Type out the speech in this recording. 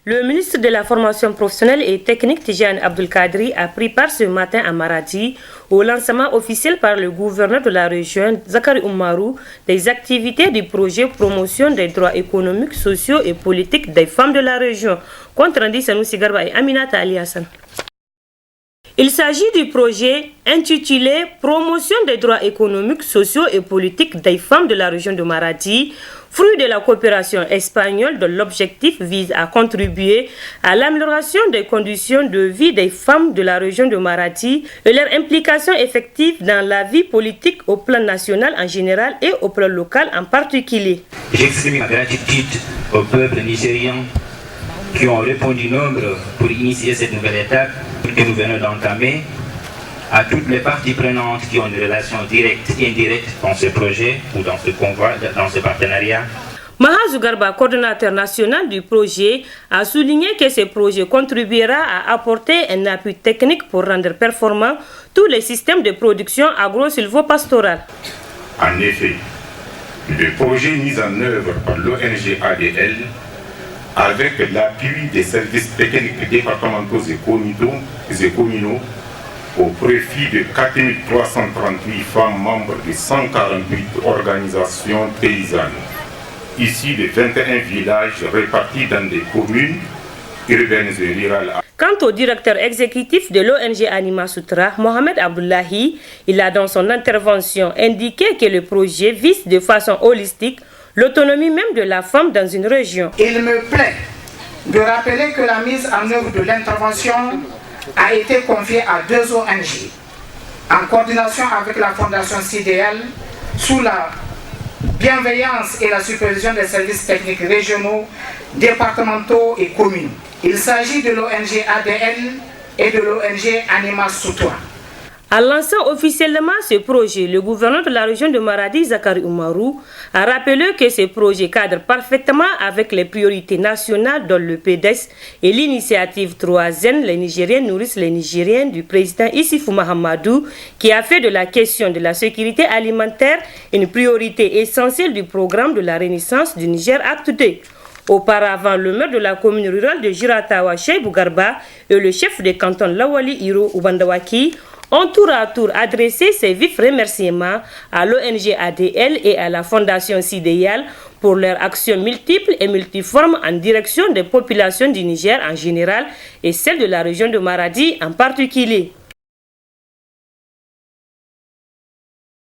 Le ministre de la Formation professionnelle et technique Tidjane Abdoul Kadri a pris part ce matin à Maradi au lancement officiel par le gouverneur de la région, Zakari Oumarou, des activités du projet promotion des droits économiques, sociaux et politiques des femmes de la région. Compte rendu Sanoussi Garba et Aminata Ali Hassan. Il s'agit du projet intitulé Promotion des droits économiques, sociaux et politiques des femmes de la région de Maradi, fruit de la coopération espagnole dont l'objectif vise à contribuer à l'amélioration des conditions de vie des femmes de la région de Maradi et leur implication effective dans la vie politique au plan national en général et au plan local en particulier. J'exprime ma gratitude au peuple nigérien qui ont répondu nombreux pour initier cette nouvelle étape que nous venons d'entamer, à toutes les parties prenantes qui ont une relation directe et indirecte dans ce projet ou dans ce convoi, dans ce partenariat. Mahazou Garba, coordonnateur national du projet, a souligné que ce projet contribuera à apporter un appui technique pour rendre performants tous les systèmes de production agro-silvopastorale. En effet, le projet mis en œuvre par l'ONG ADL, avec l'appui des services techniques départementaux et communaux, au profit de 4338 femmes membres de 148 organisations paysannes, issues de 21 villages répartis dans des communes urbaines et rurales. Quant au directeur exécutif de l'ONG Anima Sutra, Mohamed Abdullahi, il a dans son intervention indiqué que le projet vise de façon holistique l'autonomie même de la femme dans une région. Il me plaît de rappeler que la mise en œuvre de l'intervention a été confiée à 2 ONG, en coordination avec la Fondation CIDL, sous la bienveillance et la supervision des services techniques régionaux, départementaux et communaux. Il s'agit de l'ONG ADL et de l'ONG Anima Sutra. En lançant officiellement ce projet, le gouverneur de la région de Maradi, Zakari Oumarou, a rappelé que ce projet cadre parfaitement avec les priorités nationales dont le PDS et l'initiative 3N, les Nigériens nourrissent les Nigériens, du président Issifou Mahamadou, qui a fait de la question de la sécurité alimentaire une priorité essentielle du programme de la Renaissance du Niger Acte 2. Auparavant, le maire de la commune rurale de Jiratawa, Cheibou Garba, et le chef de canton Lawali Hiro Ubandawaki ont tour à tour adressé ses vifs remerciements à l'ONG ADL et à la Fondation CIDL pour leurs actions multiples et multiformes en direction des populations du Niger en général et celles de la région de Maradi en particulier.